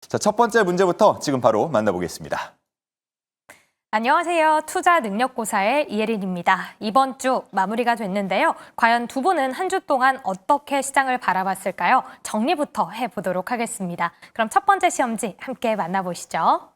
자, 첫 번째 문제부터 지금 바로 만나보겠습니다. 안녕하세요. 투자 능력고사의 이혜린입니다. 이번 주 마무리가 됐는데요. 과연 두 분은 한 주 동안 어떻게 시장을 바라봤을까요? 정리부터 해보도록 하겠습니다. 그럼 첫 번째 시험지 함께 만나보시죠.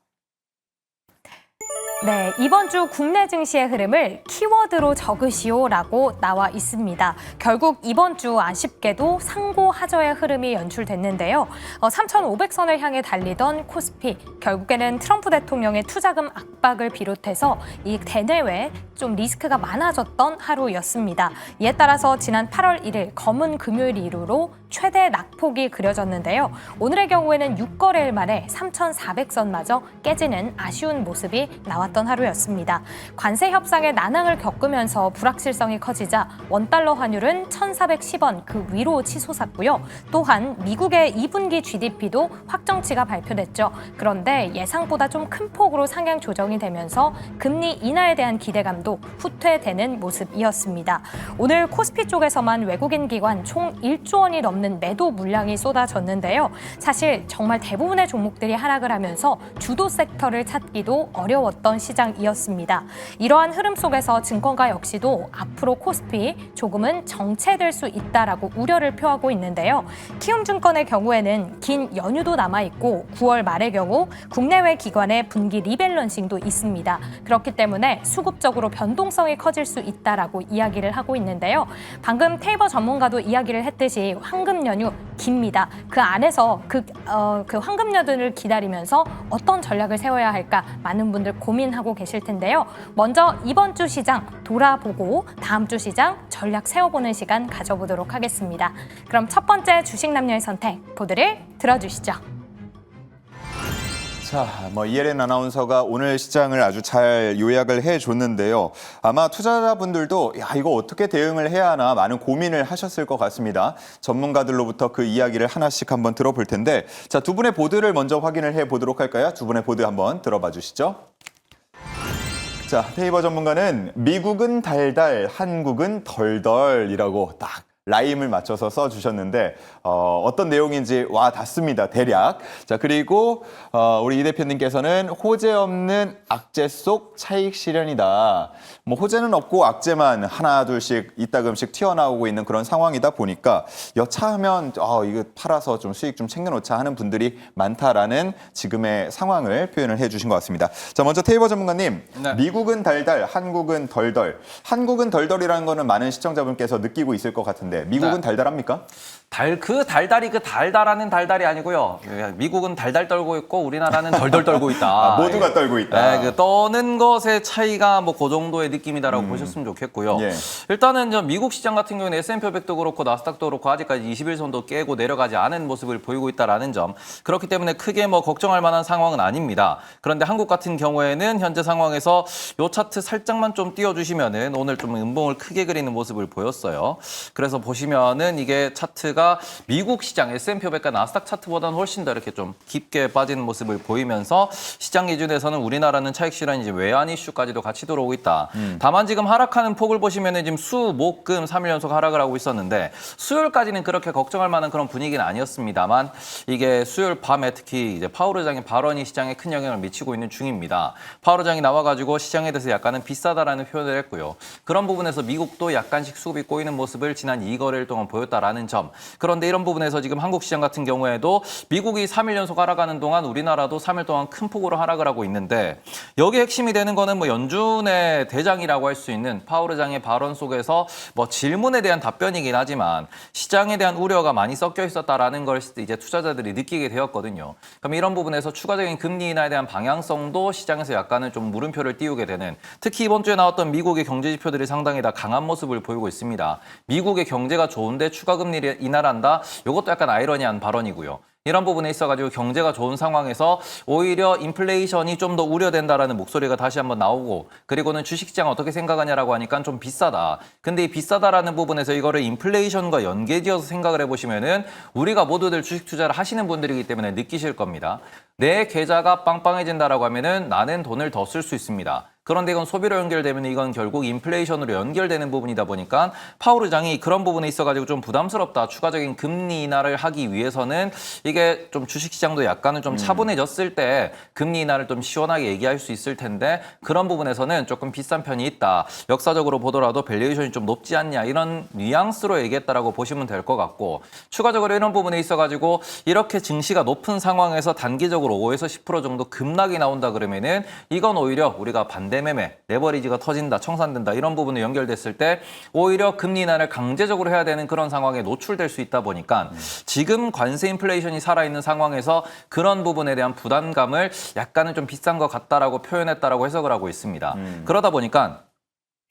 네, 이번 주 국내 증시의 흐름을 키워드로 적으시오라고 나와 있습니다. 결국 이번 주 아쉽게도 상고하저의 흐름이 연출됐는데요. 3,500선을 향해 달리던 코스피, 결국에는 트럼프 대통령의 투자금 압박을 비롯해서 이 대내외 좀 리스크가 많아졌던 하루였습니다. 이에 따라서 지난 8월 1일 검은 금요일 이후로 최대 낙폭이 그려졌는데요. 오늘의 경우에는 6거래일 만에 3,400선마저 깨지는 아쉬운 모습이 나왔던 하루였습니다. 관세 협상의 난항을 겪으면서 불확실성이 커지자 원달러 환율은 1,410원 그 위로 치솟았고요. 또한 미국의 2분기 GDP도 확정치가 발표됐죠. 그런데 예상보다 좀 큰 폭으로 상향 조정이 되면서 금리 인하에 대한 기대감도 후퇴되는 모습이었습니다. 오늘 코스피 쪽에서만 외국인 기관 총 1조 원이 넘는 매도 물량이 쏟아졌는데요. 사실 정말 대부분의 종목들이 하락을 하면서 주도 섹터를 찾기도 어려웠던 시장이었습니다. 이러한 흐름 속에서 증권가 역시도 앞으로 코스피 조금은 정체될 수 있다라고 우려를 표하고 있는데요. 키움증권의 경우에는 긴 연휴도 남아있고 9월 말의 경우 국내외 기관의 분기 리밸런싱도 있습니다. 그렇기 때문에 수급적으로 변동성이 커질 수 있다라고 이야기를 하고 있는데요. 방금 테이버 전문가도 이야기를 했듯이 황금 연휴 깁니다. 그 안에서 그 황금 연휴를 기다리면서 어떤 전략을 세워야 할까 많은 분들 고민하고 계실 텐데요. 먼저 이번 주 시장 돌아보고 다음 주 시장 전략 세워보는 시간 가져보도록 하겠습니다. 그럼 첫 번째 주식 남녀의 선택 보드를 들어주시죠. 자, 이혜린 아나운서가 오늘 시장을 아주 잘 요약을 해줬는데요. 아마 투자자분들도 이거 어떻게 대응을 해야 하나 많은 고민을 하셨을 것 같습니다. 전문가들로부터 그 이야기를 하나씩 한번 들어볼 텐데, 자, 두 분의 보드를 먼저 확인을 해보도록 할까요? 두 분의 보드 한번 들어봐 주시죠. 자, 테이버 전문가는 미국은 달달, 한국은 덜덜이라고 딱 라임을 맞춰서 써주셨는데 어떤 내용인지 와 닿습니다. 대략. 자, 그리고 우리 이 대표님께서는 호재 없는 악재 속 차익 실현이다. 호재는 없고 악재만 하나 둘씩 이따금씩 튀어나오고 있는 그런 상황이다 보니까 여차하면 이거 팔아서 좀 수익 좀 챙겨놓자 하는 분들이 많다라는 지금의 상황을 표현을 해주신 것 같습니다. 자, 먼저 테이버 전문가님, 네. 미국은 달달, 한국은 덜덜. 한국은 덜덜이라는 거는 많은 시청자분께서 느끼고 있을 것 같은데 미국은 네. 달달합니까? 달달이 그 달달하는 달달이 아니고요. 미국은 달달 떨고 있고 우리나라는 덜덜 떨고 있다. 모두가 떨고 있다. 네, 그 떠는 것의 차이가 그 정도의 느낌이다라고 보셨으면 좋겠고요. 예. 일단은 미국 시장 같은 경우는 S&P 500도 그렇고 나스닥도 그렇고 아직까지 21선도 깨고 내려가지 않은 모습을 보이고 있다라는 점. 그렇기 때문에 크게 걱정할 만한 상황은 아닙니다. 그런데 한국 같은 경우에는 현재 상황에서 요 차트 살짝만 좀 띄워주시면은 오늘 좀 음봉을 크게 그리는 모습을 보였어요. 그래서 보시면은 이게 차트가 미국 시장 S&P 500과 나스닥 차트보다는 훨씬 더 이렇게 좀 깊게 빠지는 모습을 보이면서 시장 기준에서는 우리나라는 차익 실현이 외환 이슈까지도 같이 들어오고 있다. 다만 지금 하락하는 폭을 보시면은 지금 수, 목, 금 3일 연속 하락을 하고 있었는데 수요일까지는 그렇게 걱정할 만한 그런 분위기는 아니었습니다만 이게 수요일 밤에 특히 이제 파월 의장의 발언이 시장에 큰 영향을 미치고 있는 중입니다. 파월 의장이 나와가지고 시장에 대해서 약간은 비싸다라는 표현을 했고요. 그런 부분에서 미국도 약간씩 수급이 꼬이는 모습을 지난 2거래일 동안 보였다라는 점. 그런데 이런 부분에서 지금 한국 시장 같은 경우에도 미국이 3일 연속 하락하는 동안 우리나라도 3일 동안 큰 폭으로 하락을 하고 있는데 여기 핵심이 되는 거는 연준의 대장이라고 할 수 있는 파월 의장의 발언 속에서 질문에 대한 답변이긴 하지만 시장에 대한 우려가 많이 섞여 있었다라는 걸 이제 투자자들이 느끼게 되었거든요. 그럼 이런 부분에서 추가적인 금리 인하에 대한 방향성도 시장에서 약간은 좀 물음표를 띄우게 되는 특히 이번 주에 나왔던 미국의 경제 지표들이 상당히 다 강한 모습을 보이고 있습니다. 미국의 경제가 좋은데 추가 금리 인하를 한다. 이것도 약간 아이러니한 발언이고요. 이런 부분에 있어가지고 경제가 좋은 상황에서 오히려 인플레이션이 좀 더 우려된다라는 목소리가 다시 한번 나오고 그리고는 주식시장 어떻게 생각하냐라고 하니까 좀 비싸다. 근데 이 비싸다라는 부분에서 이거를 인플레이션과 연계지어서 생각을 해보시면은 우리가 모두들 주식 투자를 하시는 분들이기 때문에 느끼실 겁니다. 내 계좌가 빵빵해진다라고 하면은 나는 돈을 더 쓸 수 있습니다. 그런데 이건 소비로 연결되면 이건 결국 인플레이션으로 연결되는 부분이다 보니까 파월 의장이 그런 부분에 있어가지고 좀 부담스럽다. 추가적인 금리 인하를 하기 위해서는 이게 좀 주식시장도 약간은 좀 차분해졌을 때 금리 인하를 좀 시원하게 얘기할 수 있을 텐데 그런 부분에서는 조금 비싼 편이 있다. 역사적으로 보더라도 밸류에이션이 좀 높지 않냐 이런 뉘앙스로 얘기했다라고 보시면 될 것 같고 추가적으로 이런 부분에 있어가지고 이렇게 증시가 높은 상황에서 단기적으로 5에서 10% 정도 급락이 나온다 그러면은 이건 오히려 우리가 반대매매, 레버리지가 터진다, 청산된다 이런 부분에 연결됐을 때 오히려 금리 인하를 강제적으로 해야 되는 그런 상황에 노출될 수 있다 보니까 지금 관세 인플레이션이 살아있는 상황에서 그런 부분에 대한 부담감을 약간은 좀 비싼 것 같다라고 표현했다라고 해석을 하고 있습니다. 그러다 보니까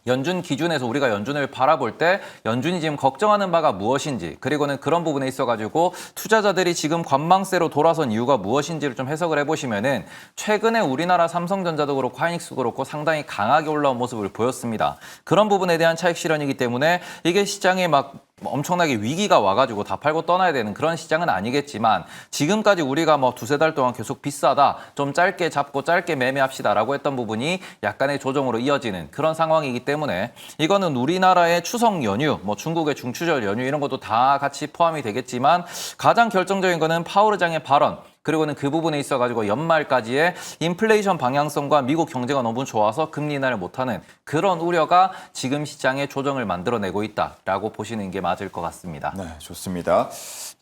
연준 기준에서 우리가 연준을 바라볼 때 연준이 지금 걱정하는 바가 무엇인지 그리고는 그런 부분에 있어가지고 투자자들이 지금 관망세로 돌아선 이유가 무엇인지를 좀 해석을 해보시면은 최근에 우리나라 삼성전자도 그렇고 하이닉스도 그렇고 상당히 강하게 올라온 모습을 보였습니다. 그런 부분에 대한 차익 실현이기 때문에 이게 시장에 막 엄청나게 위기가 와가지고 다 팔고 떠나야 되는 그런 시장은 아니겠지만 지금까지 우리가 뭐 두세 달 동안 계속 비싸다, 좀 짧게 잡고 짧게 매매합시다라고 했던 부분이 약간의 조정으로 이어지는 그런 상황이기 때문에 이거는 우리나라의 추석 연휴, 뭐 중국의 중추절 연휴 이런 것도 다 같이 포함이 되겠지만 가장 결정적인 거는 파월 의장의 발언 그리고는 그 부분에 있어가지고 연말까지의 인플레이션 방향성과 미국 경제가 너무 좋아서 금리 인하를 못하는 그런 우려가 지금 시장에 조정을 만들어내고 있다라고 보시는 게 맞을 것 같습니다. 네, 좋습니다.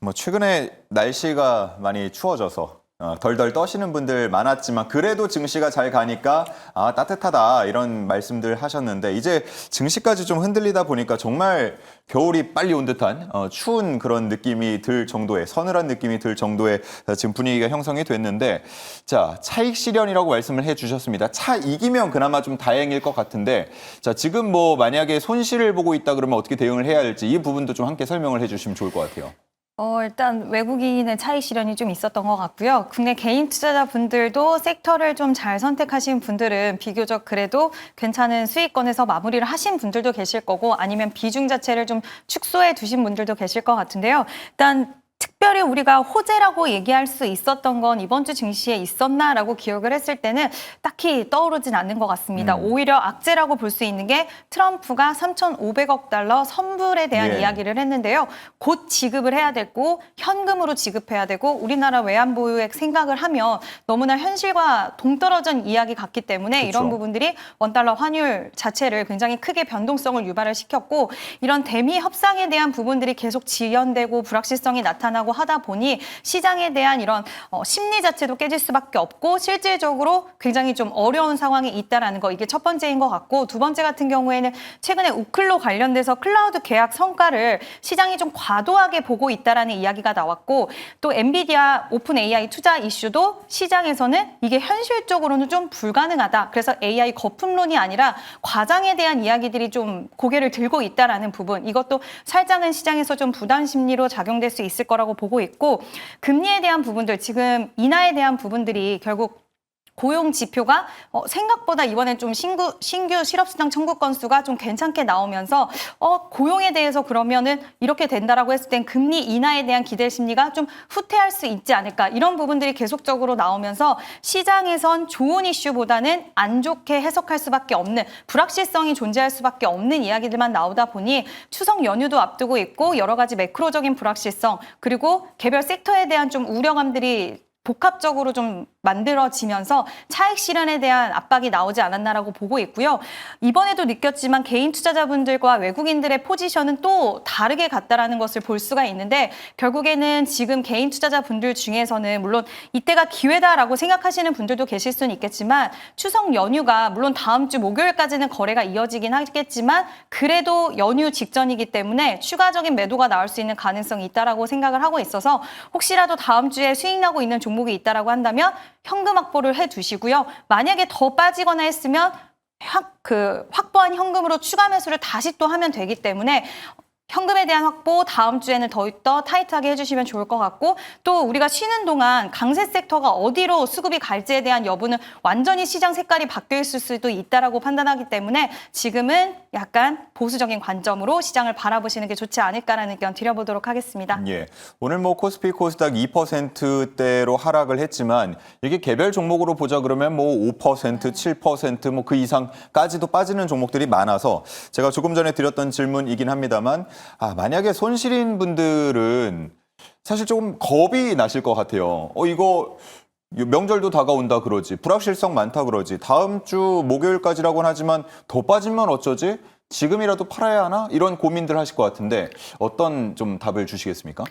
뭐 최근에 날씨가 많이 추워져서 덜덜 떠시는 분들 많았지만 그래도 증시가 잘 가니까 따뜻하다 이런 말씀들 하셨는데 이제 증시까지 좀 흔들리다 보니까 정말 겨울이 빨리 온 듯한 추운 그런 느낌이 들 정도의 서늘한 느낌이 들 정도의 지금 분위기가 형성이 됐는데 자 차익 실현이라고 말씀을 해주셨습니다. 차익이면 그나마 좀 다행일 것 같은데 자 지금 뭐 만약에 손실을 보고 있다 그러면 어떻게 대응을 해야 할지 이 부분도 좀 함께 설명을 해주시면 좋을 것 같아요. 일단 외국인의 차익 실현이 좀 있었던 것 같고요. 국내 개인 투자자분들도 섹터를 좀 잘 선택하신 분들은 비교적 그래도 괜찮은 수익권에서 마무리를 하신 분들도 계실 거고 아니면 비중 자체를 좀 축소해 두신 분들도 계실 것 같은데요. 일단 특별히 우리가 호재라고 얘기할 수 있었던 건 이번 주 증시에 있었나라고 기억을 했을 때는 딱히 떠오르진 않는 것 같습니다. 오히려 악재라고 볼 수 있는 게 트럼프가 3,500억 달러 선불에 대한 이야기를 했는데요. 곧 지급을 해야 되고 현금으로 지급해야 되고 우리나라 외환 보유액 생각을 하면 너무나 현실과 동떨어진 이야기 같기 때문에 그렇죠. 이런 부분들이 원달러 환율 자체를 굉장히 크게 변동성을 유발을 시켰고 이런 대미 협상에 대한 부분들이 계속 지연되고 불확실성이 나타나고 하다 보니 시장에 대한 이런 심리 자체도 깨질 수밖에 없고 실질적으로 굉장히 좀 어려운 상황에 있다라는 거 이게 첫 번째인 것 같고 두 번째 같은 경우에는 최근에 우클로 관련돼서 클라우드 계약 성과를 시장이 좀 과도하게 보고 있다라는 이야기가 나왔고 또 엔비디아 오픈 AI 투자 이슈도 시장에서는 이게 현실적으로는 좀 불가능하다. 그래서 AI 거품론이 아니라 과장에 대한 이야기들이 좀 고개를 들고 있다라는 부분 이것도 살짝은 시장에서 좀 부담 심리로 작용될 수 있을 거라고 보고 있고 금리에 대한 부분들 지금 인하에 대한 부분들이 결국 고용 지표가 생각보다 이번엔 좀 신규 실업수당 청구 건수가 좀 괜찮게 나오면서 고용에 대해서 그러면은 이렇게 된다라고 했을 땐 금리 인하에 대한 기대 심리가 좀 후퇴할 수 있지 않을까 이런 부분들이 계속적으로 나오면서 시장에선 좋은 이슈보다는 안 좋게 해석할 수밖에 없는 불확실성이 존재할 수밖에 없는 이야기들만 나오다 보니 추석 연휴도 앞두고 있고 여러 가지 매크로적인 불확실성 그리고 개별 섹터에 대한 좀 우려감들이 복합적으로 좀 만들어지면서 차익 실현에 대한 압박이 나오지 않았나라고 보고 있고요. 이번에도 느꼈지만 개인 투자자분들과 외국인들의 포지션은 또 다르게 갔다라는 것을 볼 수가 있는데 결국에는 지금 개인 투자자분들 중에서는 물론 이때가 기회다라고 생각하시는 분들도 계실 수는 있겠지만 추석 연휴가 물론 다음 주 목요일까지는 거래가 이어지긴 하겠지만 그래도 연휴 직전이기 때문에 추가적인 매도가 나올 수 있는 가능성이 있다라고 생각을 하고 있어서 혹시라도 다음 주에 수익 나고 있는 종목이 있다라고 한다면 현금 확보를 해두시고요. 만약에 더 빠지거나 했으면 확보한 현금으로 추가 매수를 다시 또 하면 되기 때문에 현금에 대한 확보 다음 주에는 더욱더 타이트하게 해주시면 좋을 것 같고 또 우리가 쉬는 동안 강세 섹터가 어디로 수급이 갈지에 대한 여부는 완전히 시장 색깔이 바뀌어 있을 수도 있다라고 판단하기 때문에 지금은 약간 보수적인 관점으로 시장을 바라보시는 게 좋지 않을까라는 의견 드려보도록 하겠습니다. 예. 오늘 뭐 코스피 코스닥 2%대로 하락을 했지만 이게 개별 종목으로 보자 그러면 뭐 5%, 7% 뭐 그 이상까지도 빠지는 종목들이 많아서 제가 조금 전에 드렸던 질문이긴 합니다만 만약에 손실인 분들은 사실 조금 겁이 나실 것 같아요. 이거 명절도 다가온다 그러지, 불확실성 많다 그러지, 다음 주 목요일까지라고는 하지만 더 빠지면 어쩌지? 지금이라도 팔아야 하나? 이런 고민들 하실 것 같은데 어떤 좀 답을 주시겠습니까?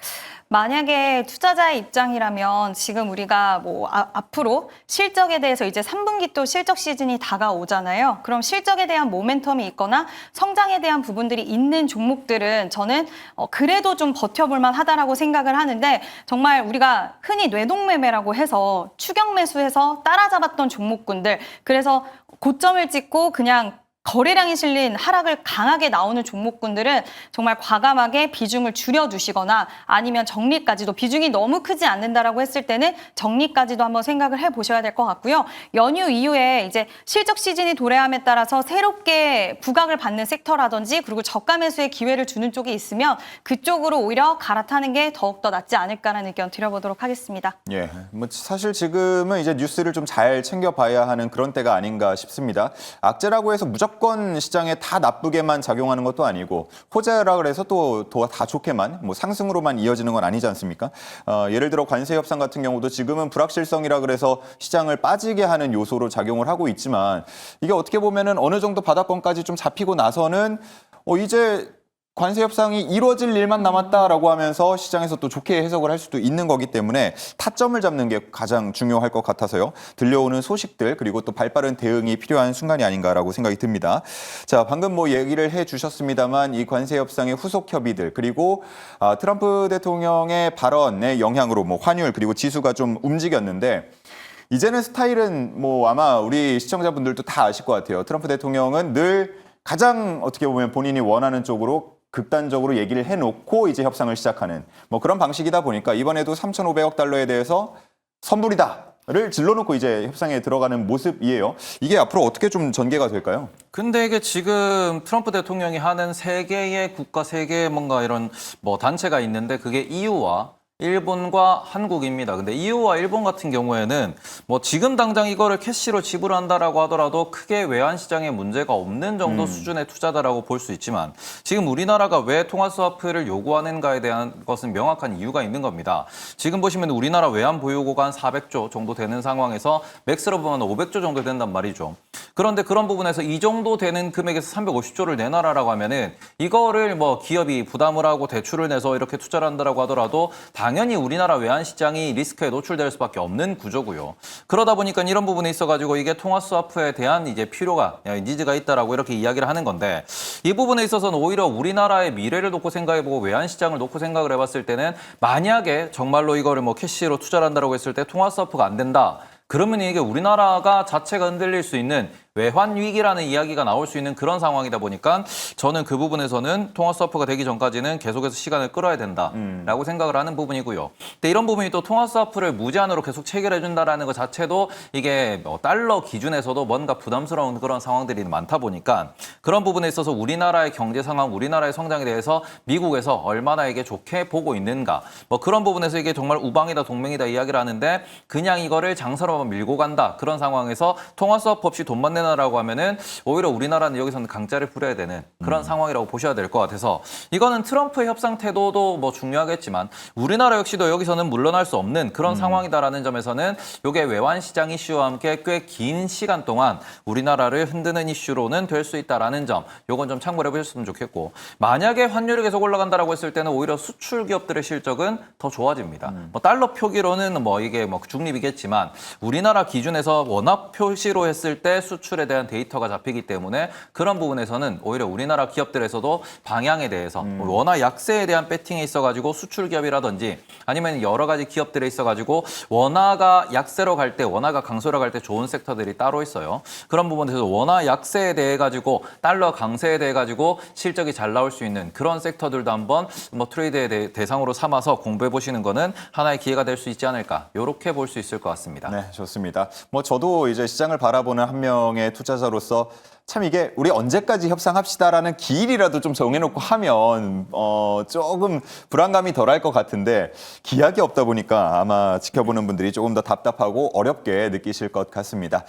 만약에 투자자의 입장이라면 지금 우리가 뭐 앞으로 실적에 대해서 이제 3분기 또 실적 시즌이 다가오잖아요. 그럼 실적에 대한 모멘텀이 있거나 성장에 대한 부분들이 있는 종목들은 저는 그래도 좀 버텨볼 만하다라고 생각을 하는데 정말 우리가 흔히 뇌동매매라고 해서 추격 매수해서 따라잡았던 종목군들 그래서 고점을 찍고 그냥 거래량이 실린 하락을 강하게 나오는 종목군들은 정말 과감하게 비중을 줄여두시거나 아니면 정리까지도 비중이 너무 크지 않는다라고 했을 때는 정리까지도 한번 생각을 해보셔야 될 것 같고요. 연휴 이후에 이제 실적 시즌이 도래함에 따라서 새롭게 부각을 받는 섹터라든지 그리고 저가 매수의 기회를 주는 쪽이 있으면 그쪽으로 오히려 갈아타는 게 더욱더 낫지 않을까라는 의견 드려보도록 하겠습니다. 예, 뭐 사실 지금은 이제 뉴스를 좀 잘 챙겨봐야 하는 그런 때가 아닌가 싶습니다. 악재라고 해서 무조건 시장에 다 나쁘게만 작용하는 것도 아니고 호재라 그래서 또 다 좋게만 뭐 상승으로만 이어지는 건 아니지 않습니까? 예를 들어 관세 협상 같은 경우도 지금은 불확실성이라 그래서 시장을 빠지게 하는 요소로 작용을 하고 있지만 이게 어떻게 보면은 어느 정도 바닥권까지 좀 잡히고 나서는 이제 관세 협상이 이루어질 일만 남았다라고 하면서 시장에서 또 좋게 해석을 할 수도 있는 거기 때문에 타점을 잡는 게 가장 중요할 것 같아서요. 들려오는 소식들 그리고 또 발빠른 대응이 필요한 순간이 아닌가라고 생각이 듭니다. 자, 방금 뭐 얘기를 해주셨습니다만 이 관세 협상의 후속 협의들 그리고 트럼프 대통령의 발언의 영향으로 뭐 환율 그리고 지수가 좀 움직였는데 이제는 스타일은 뭐 아마 우리 시청자분들도 다 아실 것 같아요. 트럼프 대통령은 늘 가장 어떻게 보면 본인이 원하는 쪽으로 극단적으로 얘기를 해놓고 이제 협상을 시작하는 뭐 그런 방식이다 보니까 이번에도 3,500억 달러에 대해서 선불이다를 질러놓고 이제 협상에 들어가는 모습이에요. 이게 앞으로 어떻게 좀 전개가 될까요? 근데 이게 지금 트럼프 대통령이 하는 세 개의 국가, 세 개의 뭔가 이런 뭐 단체가 있는데 그게 EU와 일본과 한국입니다. 근데 EU와 일본 같은 경우에는 뭐 지금 당장 이거를 캐시로 지불한다라고 하더라도 크게 외환 시장에 문제가 없는 정도 수준의 투자다라고 볼 수 있지만 지금 우리나라가 왜 통화 스와프를 요구하는가에 대한 것은 명확한 이유가 있는 겁니다. 지금 보시면 우리나라 외환 보유고가 한 400조 정도 되는 상황에서 맥스로 보면 500조 정도 된단 말이죠. 그런데 그런 부분에서 이 정도 되는 금액에서 350조를 내놔라라고 하면은 이거를 뭐 기업이 부담을 하고 대출을 내서 이렇게 투자를 한다라고 하더라도 당연히 우리나라 외환 시장이 리스크에 노출될 수밖에 없는 구조고요. 그러다 보니까 이런 부분에 있어가지고 이게 통화 스와프에 대한 이제 필요가 니즈가 있다라고 이렇게 이야기를 하는 건데 이 부분에 있어서는 오히려 우리나라의 미래를 놓고 생각해보고 외환 시장을 놓고 생각을 해봤을 때는 만약에 정말로 이거를 뭐 캐시로 투자를 한다라고 했을 때 통화 스와프가 안 된다. 그러면 이게 우리나라가 자체가 흔들릴 수 있는 외환 위기라는 이야기가 나올 수 있는 그런 상황이다 보니까 저는 그 부분에서는 통화 스와프가 되기 전까지는 계속해서 시간을 끌어야 된다라고 생각을 하는 부분이고요. 근데 이런 부분이 또 통화 스와프를 무제한으로 계속 체결해 준다라는 것 자체도 이게 뭐 달러 기준에서도 뭔가 부담스러운 그런 상황들이 많다 보니까 그런 부분에 있어서 우리나라의 경제 상황, 우리나라의 성장에 대해서 미국에서 얼마나 이게 좋게 보고 있는가 뭐 그런 부분에서 이게 정말 우방이다 동맹이다 이야기를 하는데 그냥 이거를 장사로만 밀고 간다 그런 상황에서 통화 스와프 없이 돈만 내놔라고 하면은 오히려 우리나라는 여기서는 강짜를 부려야 되는 그런 상황이라고 보셔야 될 것 같아서 이거는 트럼프의 협상 태도도 뭐 중요하겠지만 우리나라 역시도 여기서는 물러날 수 없는 그런 상황이다라는 점에서는 이게 외환 시장 이슈와 함께 꽤 긴 시간 동안 우리나라를 흔드는 이슈로는 될 수 있다라는 점 요건 좀 참고해 보셨으면 좋겠고 만약에 환율이 계속 올라간다라고 했을 때는 오히려 수출 기업들의 실적은 더 좋아집니다. 뭐 달러 표기로는 뭐 이게 뭐 중립이겠지만 우리나라 기준에서 원화 표시로 했을 때 수출 수출에 대한 데이터가 잡히기 때문에 그런 부분에서는 오히려 우리나라 기업들에서도 방향에 대해서 원화 약세에 대한 배팅에 있어가지고 수출 기업이라든지 아니면 여러 가지 기업들에 있어가지고 원화가 약세로 갈 때, 원화가 강세로 갈 때 좋은 섹터들이 따로 있어요. 그런 부분에서 원화 약세에 대해 가지고 달러 강세에 대해 가지고 실적이 잘 나올 수 있는 그런 섹터들도 한번 뭐 트레이드의 대상으로 삼아서 공부해 보시는 거는 하나의 기회가 될 수 있지 않을까, 이렇게 볼 수 있을 것 같습니다. 네, 좋습니다. 뭐 저도 이제 시장을 바라보는 한 명의 투자자로서 참 이게 우리 언제까지 협상합시다라는 기일이라도 좀 정해놓고 하면 조금 불안감이 덜할 것 같은데 기약이 없다 보니까 아마 지켜보는 분들이 조금 더 답답하고 어렵게 느끼실 것 같습니다.